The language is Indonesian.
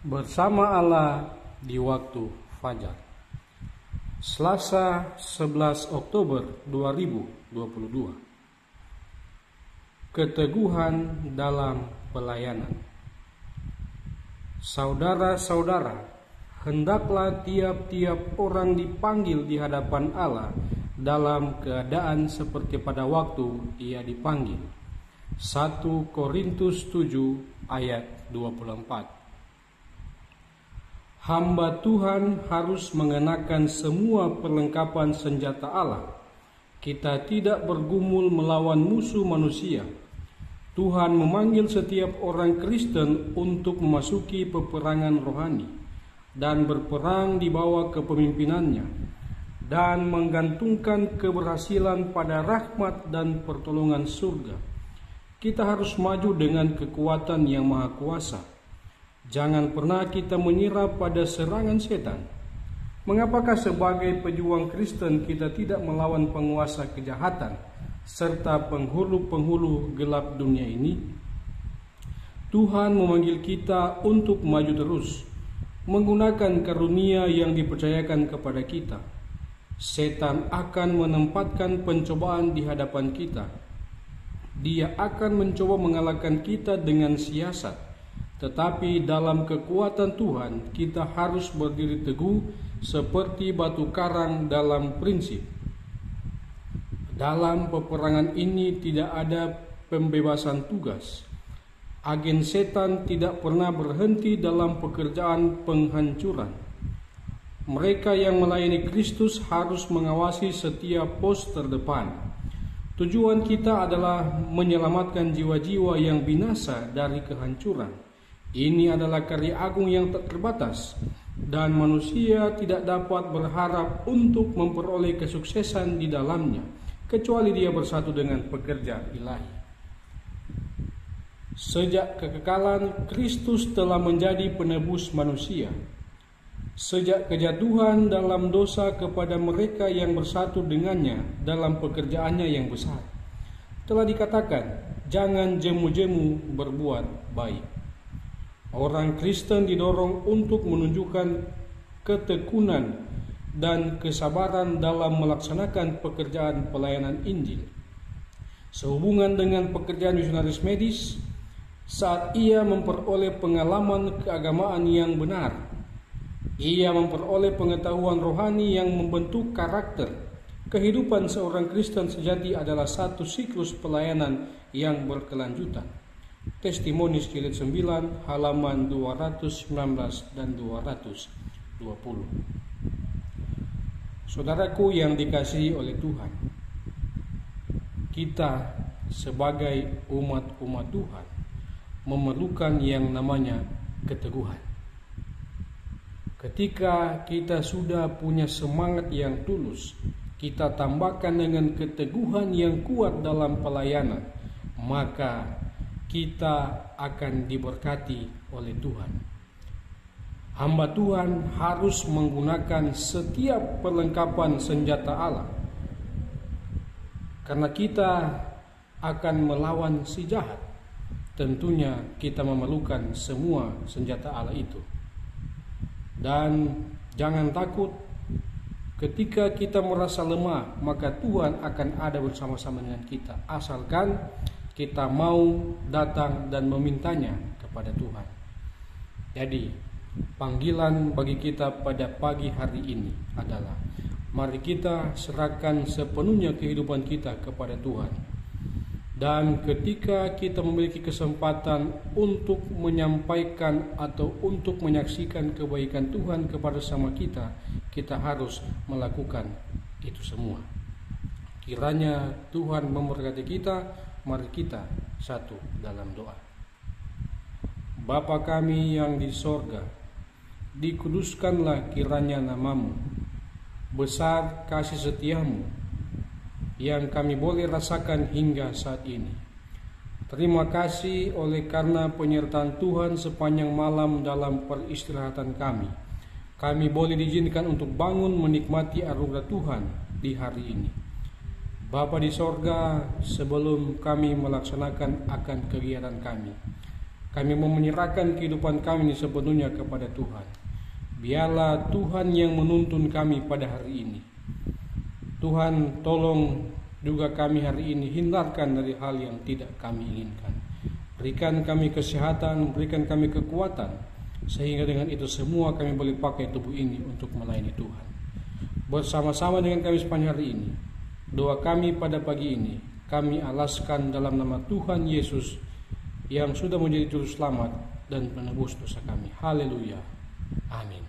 Bersama Allah di waktu fajar. Selasa 11 Oktober 2022. Keteguhan dalam pelayanan. Saudara-saudara, hendaklah tiap-tiap orang dipanggil di hadapan Allah dalam keadaan seperti pada waktu ia dipanggil. 1 Korintus 7 ayat 24. Hamba Tuhan harus mengenakan semua perlengkapan senjata Allah. Kita tidak bergumul melawan musuh manusia. Tuhan memanggil setiap orang Kristen untuk memasuki peperangan rohani dan berperang di bawah kepemimpinannya dan menggantungkan keberhasilan pada rahmat dan pertolongan surga. Kita harus maju dengan kekuatan yang maha kuasa. Jangan pernah kita menyerah pada serangan setan. Mengapakah sebagai pejuang Kristen kita tidak melawan penguasa kejahatan serta penghulu-penghulu gelap dunia ini? Tuhan memanggil kita untuk maju terus, menggunakan karunia yang dipercayakan kepada kita. Setan akan menempatkan pencobaan di hadapan kita. Dia akan mencoba mengalahkan kita dengan siasat. Tetapi dalam kekuatan Tuhan kita harus berdiri teguh seperti batu karang dalam prinsip. Dalam peperangan ini tidak ada pembebasan tugas. Agen setan tidak pernah berhenti dalam pekerjaan penghancuran. Mereka yang melayani Kristus harus mengawasi setiap pos terdepan. Tujuan kita adalah menyelamatkan jiwa-jiwa yang binasa dari kehancuran. Ini adalah karya agung yang tak terbatas, dan manusia tidak dapat berharap untuk memperoleh kesuksesan di dalamnya, kecuali dia bersatu dengan pekerja ilahi. Sejak kekekalan, Kristus telah menjadi penebus manusia. Sejak kejatuhan dalam dosa kepada mereka yang bersatu dengannya dalam pekerjaannya yang besar, telah dikatakan, jangan jemu-jemu berbuat baik. Orang Kristen didorong untuk menunjukkan ketekunan dan kesabaran dalam melaksanakan pekerjaan pelayanan Injil. Sehubungan dengan pekerjaan misionaris medis, saat ia memperoleh pengalaman keagamaan yang benar, ia memperoleh pengetahuan rohani yang membentuk karakter. Kehidupan seorang Kristen sejati adalah satu siklus pelayanan yang berkelanjutan. Testimoni jilid 9 halaman 219 dan 220. Saudaraku yang dikasihi oleh Tuhan, kita sebagai umat-umat Tuhan memerlukan yang namanya keteguhan. Ketika kita sudah punya semangat yang tulus, kita tambahkan dengan keteguhan yang kuat dalam pelayanan, maka kita akan diberkati oleh Tuhan. Hamba Tuhan harus menggunakan setiap perlengkapan senjata Allah, karena kita akan melawan si jahat. Tentunya kita memerlukan semua senjata Allah itu. Dan jangan takut ketika kita merasa lemah, maka Tuhan akan ada bersama-sama dengan kita, asalkan kita mau datang dan memintanya kepada Tuhan. Jadi, panggilan bagi kita pada pagi hari ini adalah, mari kita serahkan sepenuhnya kehidupan kita kepada Tuhan. Dan ketika kita memiliki kesempatan untuk menyampaikan atau untuk menyaksikan kebaikan Tuhan kepada sama kita, kita harus melakukan itu semua. Kiranya Tuhan memberkati kita. Mari kita satu dalam doa. Bapa kami yang di sorga, dikuduskanlah kiranya namamu. Besar kasih setiamu yang kami boleh rasakan hingga saat ini. Terima kasih oleh karena penyertaan Tuhan sepanjang malam dalam peristirahatan kami. Kami boleh diizinkan untuk bangun menikmati anugerah Tuhan di hari ini. Bapa di sorga, sebelum kami melaksanakan akan kegiatan kami mau menyerahkan kehidupan kami sepenuhnya kepada Tuhan. Biarlah Tuhan yang menuntun kami pada hari ini. Tuhan, tolong juga kami hari ini hindarkan dari hal yang tidak kami inginkan. Berikan kami kesehatan, berikan kami kekuatan, sehingga dengan itu semua kami boleh pakai tubuh ini untuk melayani Tuhan. Bersama-sama dengan kami sepanjang hari ini, doa kami pada pagi ini kami alaskan dalam nama Tuhan Yesus yang sudah menjadi juru selamat dan penebus dosa kami. Haleluya. Amin.